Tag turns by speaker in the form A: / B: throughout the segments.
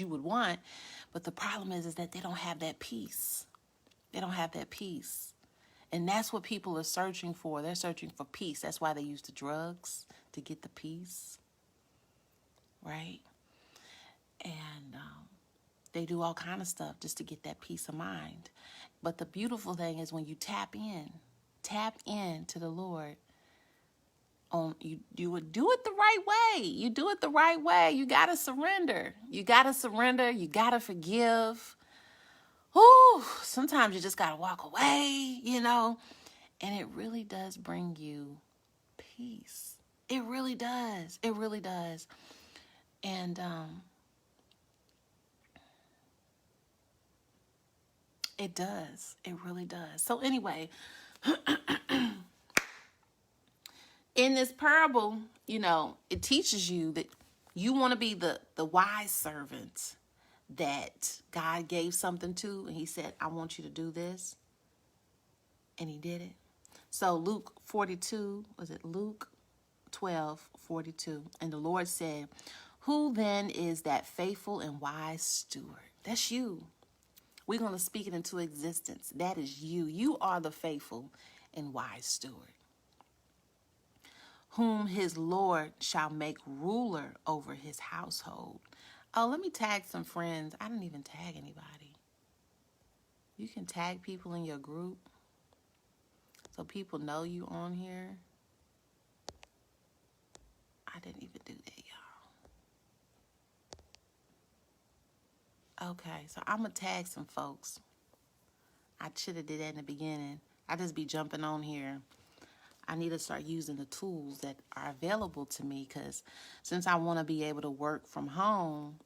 A: you would want. But the problem is that they don't have that peace. They don't have that peace. And that's what people are searching for. They're searching for peace. That's why they use the drugs, to get the peace, right? And they do all kind of stuff just to get that peace of mind. But the beautiful thing is when you tap in to the Lord, you would do it the right way. You do it the right way. You got to surrender. You got to surrender. You got to forgive. Ooh, sometimes you just got to walk away, and it really does bring you peace. It really does. It really does. And it does. It really does. So anyway, in this parable, it teaches you that you want to be the wise servant that God gave something to, and he said, I want you to do this. And he did it. So Luke 12:42. And the Lord said, who then is that faithful and wise steward? That's you. We're going to speak it into existence. That is you. You are the faithful and wise steward, whom his Lord shall make ruler over his household. Oh, let me tag some friends. I didn't even tag anybody. You can tag people in your group so people know you on here. I didn't even do that, y'all. Okay, so I'm going to tag some folks. I should have did that in the beginning. I just be jumping on here. I need to start using the tools that are available to me, because since I want to be able to work from home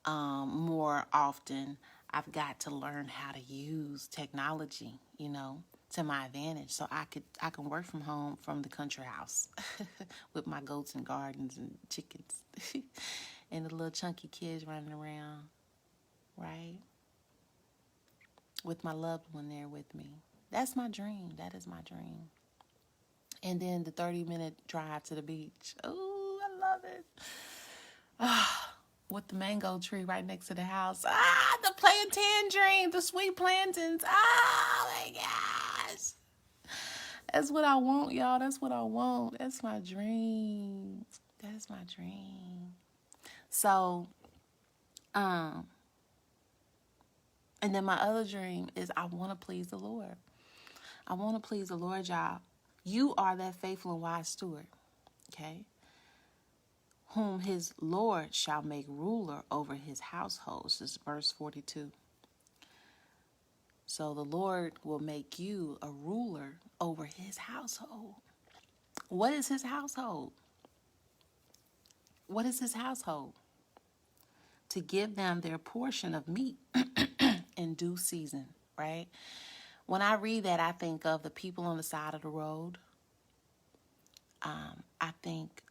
A: more often, I've got to learn how to use technology, to my advantage, so I can work from home from the country house with my goats and gardens and chickens and the little chunky kids running around, right? With my loved one there with me. That's my dream. That is my dream. And then the 30-minute drive to the beach. Oh, I love it. With the mango tree right next to the house. The plantain dream, the sweet plantains. Oh, my gosh. That's what I want, y'all. That's what I want. That's my dream. That is my dream. So, and then my other dream is I want to please the Lord. I want to please the Lord, y'all. You are that faithful and wise steward, okay? Whom his Lord shall make ruler over his household. This is verse 42. So the Lord will make you a ruler over his household. What is his household? What is his household? To give them their portion of meat in due season, right? When I read that, I think of the people on the side of the road. I think,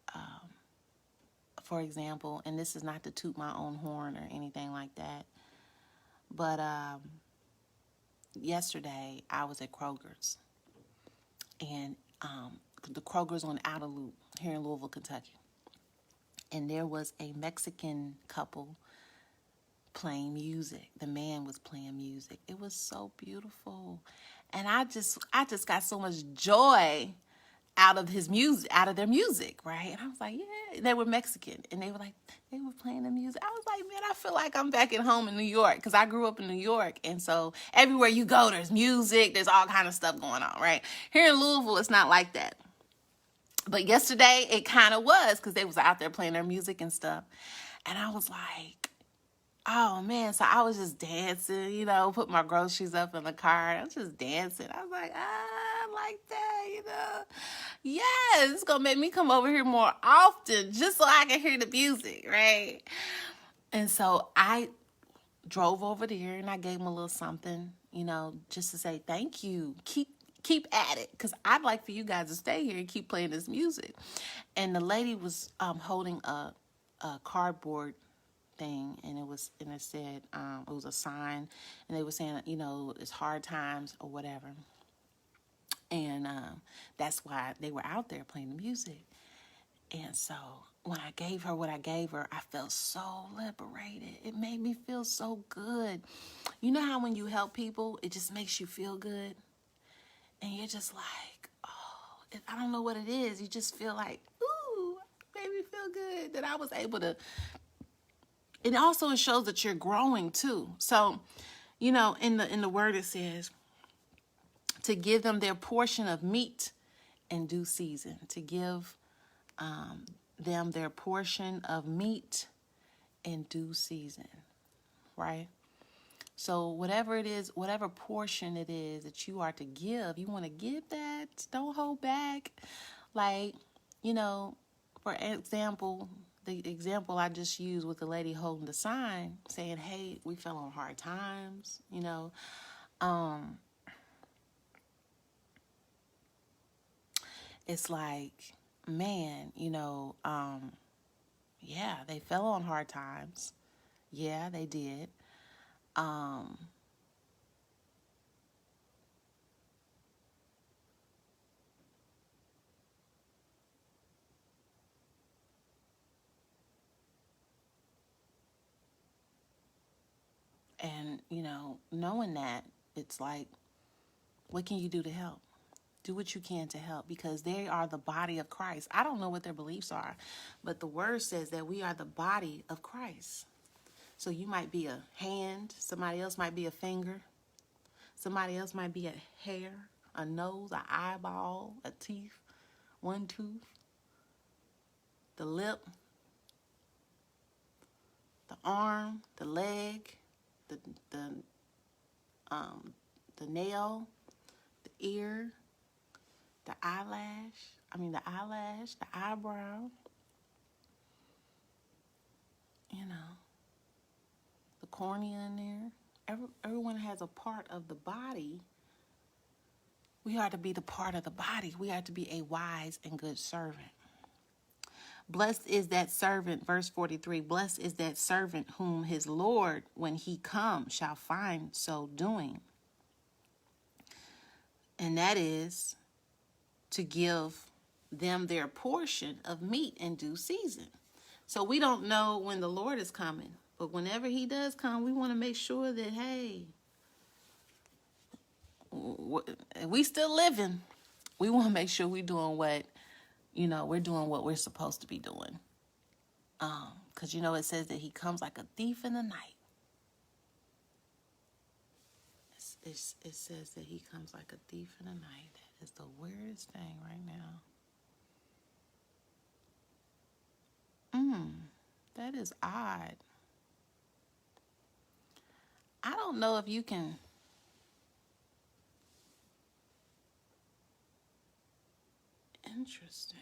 A: for example, and this is not to toot my own horn or anything like that, but yesterday I was at Kroger's, and the Kroger's on Outer Loop here in Louisville, Kentucky, and there was a Mexican couple playing music. The man was playing music. It was so beautiful, and I just got so much joy out of their music, right? And I was like, yeah, they were Mexican, and they were playing the music. I was like, man, I feel like I'm back at home in New York, because I grew up in New York, and so everywhere you go, there's music, there's all kind of stuff going on, right? Here in Louisville, it's not like that. But yesterday, it kind of was, because they was out there playing their music and stuff, and I was like, oh, man. So I was just dancing, put my groceries up in the car. I was just dancing. I was like, I like that, Yes, it's going to make me come over here more often just so I can hear the music, right? And so I drove over there and I gave them a little something, just to say thank you. Keep at it, because I'd like for you guys to stay here and keep playing this music. And the lady was holding a cardboard thing, and it said it was a sign, and they were saying it's hard times or whatever, and that's why they were out there playing the music. And so when I gave her what I gave her, I felt so liberated. It made me feel so good. You know how when you help people, it just makes you feel good? And you're just like, oh, I don't know what it is. You just feel like, ooh, made me feel good that I was able to. It also shows that you're growing too. So, you know, in the word it says to give them their portion of meat in due season. To give them their portion of meat in due season, right? So whatever it is, whatever portion it is that you are to give, you want to give that. Don't hold back. Like, you know, for example, the example I just used with the lady holding the sign saying, hey, we fell on hard times, you know. It's like, man, you know, yeah, they fell on hard times. Yeah, they did. Um, and, you know, knowing that, it's like, what can you do to help? Do what you can to help because they are the body of Christ. I don't know what their beliefs are, but the word says that we are the body of Christ. So you might be a hand, somebody else might be a finger, somebody else might be a hair, a nose, an eyeball, a teeth, one tooth, the lip, the arm, the leg, the the um the nail, the ear, the eyelash, the eyebrow, you know, the cornea in there. Everyone has a part of the body. We are to be the part of the body. We are to be a wise and good servant. Blessed is that servant, verse 43, blessed is that servant whom his Lord, when he comes, shall find so doing. And that is to give them their portion of meat in due season. So we don't know when the Lord is coming, but whenever he does come, we want to make sure that, hey, we still living. We want to make sure we're doing what, you know, we're doing what we're supposed to be doing. Because, you know, it says that he comes like a thief in the night. It says that he comes like a thief in the night. That is the weirdest thing right now. That is odd. I don't know if you can. Interesting.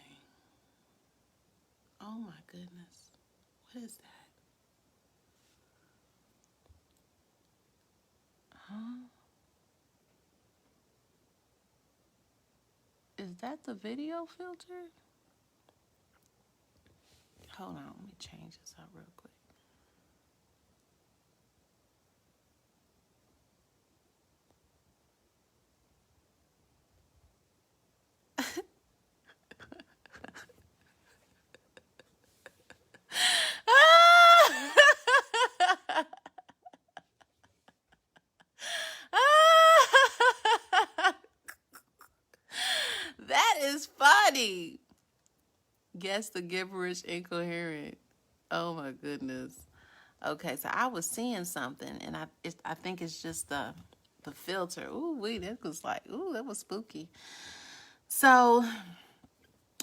A: Oh my goodness. What is that? Huh? Is that the video filter? Hold on, let me change this up real quick. That is funny. Guess the gibberish incoherent. Oh my goodness. Okay, so I was seeing something, and I think it's just the filter. Ooh, that was like, ooh, that was spooky. So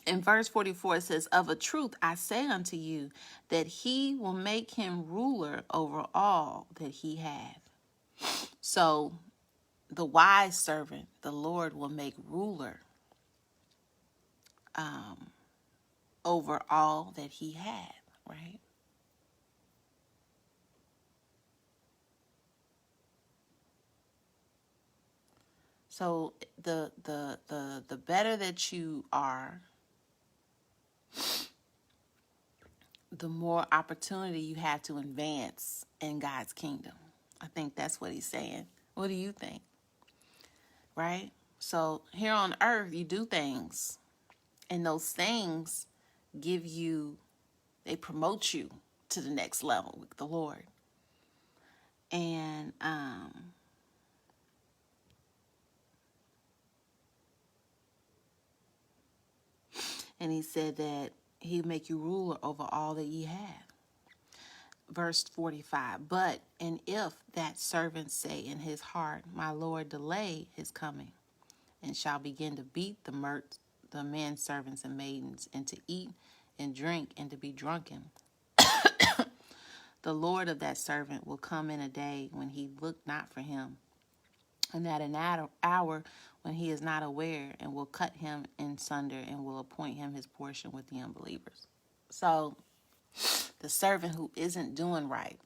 A: in verse 44, it says, of a truth I say unto you, that he will make him ruler over all that he hath. So the wise servant, the Lord will make ruler over all that he had, right? So the better that you are, the more opportunity you have to advance in God's kingdom. I think that's what he's saying. What do you think? Right? So here on earth, you do things, and those things give you They promote you to the next level with the Lord. And he said that he'd make you ruler over all that ye have. Verse 45, but, and if that servant say in his heart, my Lord delay his coming, and shall begin to beat the men servants and maidens, and to eat and drink and to be drunken, the Lord of that servant will come in a day when he look not for him, and at an hour when he is not aware, and will cut him in sunder, and will appoint him his portion with the unbelievers. So the servant who isn't doing right,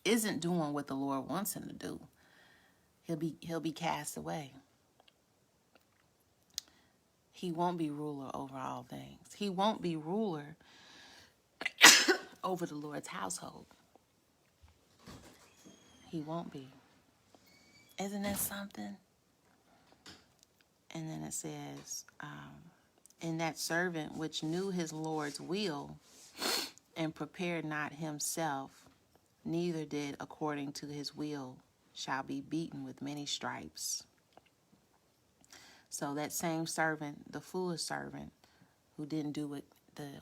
A: isn't doing what the Lord wants him to do, he'll be cast away. He won't be ruler over all things. He won't be ruler over the Lord's household. He won't be. Isn't that something? And then it says, and that servant which knew his Lord's will and prepared not himself, neither did according to his will, shall be beaten with many stripes. So that same servant, the foolish servant, who didn't do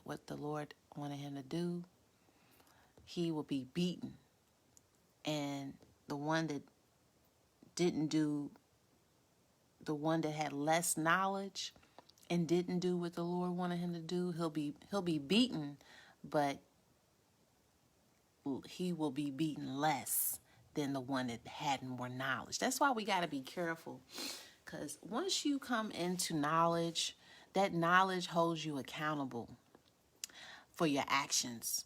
A: what the Lord wanted him to do, he will be beaten. And the one that didn't do, the one that had less knowledge and didn't do what the Lord wanted him to do, he'll be beaten, but he will be beaten less than the one that had more knowledge. That's why we got to be careful, because once you come into knowledge, that knowledge holds you accountable for your actions.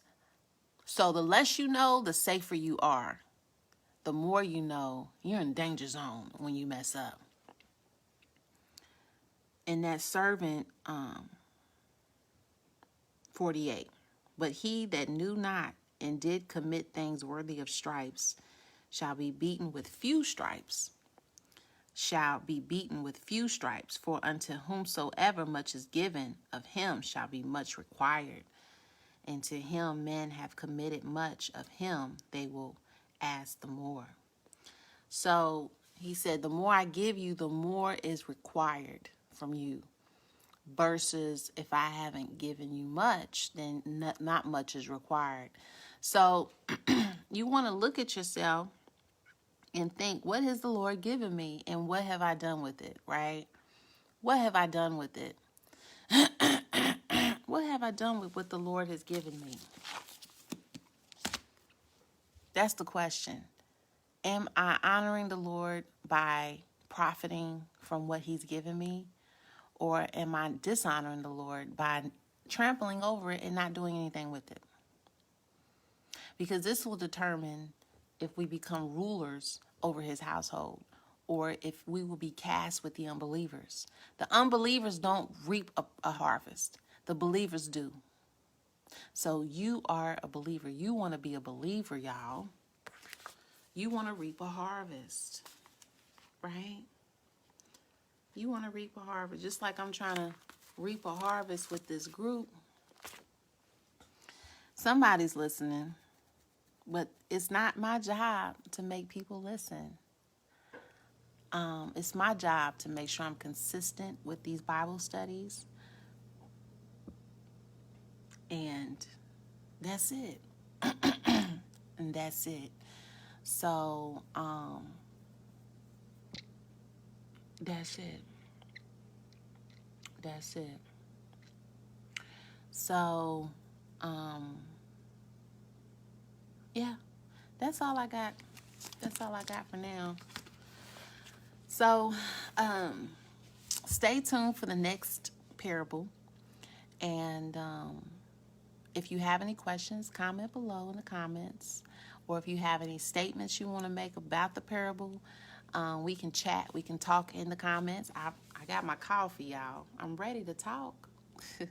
A: So the less you know, the safer you are. The more you know, you're in danger zone when you mess up. And that servant, 48, but he that knew not and did commit things worthy of stripes shall be beaten with few stripes. Shall be beaten with few stripes, for unto whomsoever much is given, of him shall be much required. And to him men have committed much, of him they will ask the more. So he said, the more I give you, the more is required from you. Versus if I haven't given you much, then not much is required. So you want to look at yourself and think, what has the Lord given me, and what have I done with it, right? What have I done with it? What have I done with what the Lord has given me? That's the question. Am I honoring the Lord by profiting from what he's given me? Or am I dishonoring the Lord by trampling over it and not doing anything with it? Because this will determine if we become rulers over his household, or if we will be cast with the unbelievers. The unbelievers don't reap a harvest. The believers do. So you are a believer. You want to be a believer, y'all. You want to reap a harvest, right? You want to reap a harvest. Just like I'm trying to reap a harvest with this group. Somebody's listening, but it's not my job to make people listen. It's my job to make sure I'm consistent with these Bible studies. And that's it. And that's it. So, that's it. That's it. So, yeah, that's all I got. That's all I got for now. So, stay tuned for the next parable. And if you have any questions, comment below in the comments. Or if you have any statements you want to make about the parable, we can chat. We can talk in the comments. I got my coffee, y'all. I'm ready to talk. So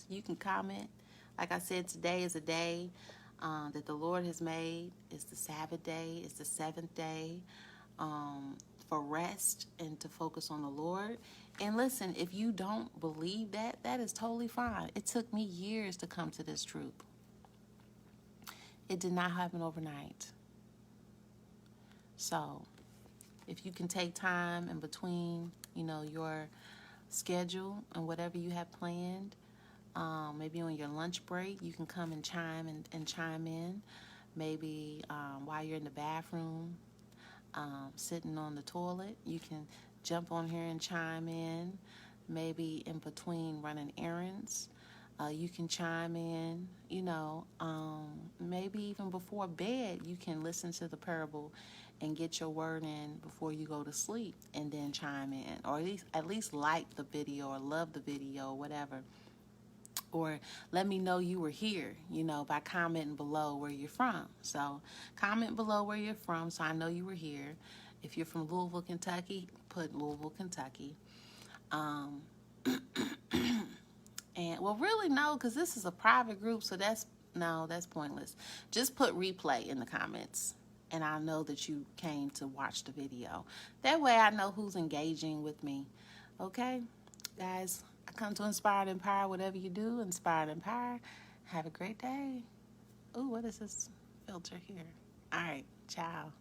A: you can comment. Like I said, today is a day that the Lord has made. It's the Sabbath day. It's the seventh day for rest and to focus on the Lord. And listen, if you don't believe that, that is totally fine. It took me years to come to this truth. It did not happen overnight. So if you can take time in between, your schedule and whatever you have planned, maybe on your lunch break, you can come and chime in. Maybe while you're in the bathroom, sitting on the toilet, you can jump on here and chime in. Maybe in between running errands, you can chime in. Maybe even before bed, you can listen to the parable and get your word in before you go to sleep, and then chime in, or at least like the video or love the video or whatever. Or let me know you were here, by commenting below where you're from. So comment below where you're from so I know you were here. If you're from Louisville, Kentucky, put Louisville, Kentucky. And well, really no, because this is a private group, so that's pointless. Just put replay in the comments, and I'll know that you came to watch the video. That way I know who's engaging with me. Okay, guys, I come to inspire and empower. Whatever you do, inspire and empower. Have a great day. Ooh, what is this filter here? All right, ciao.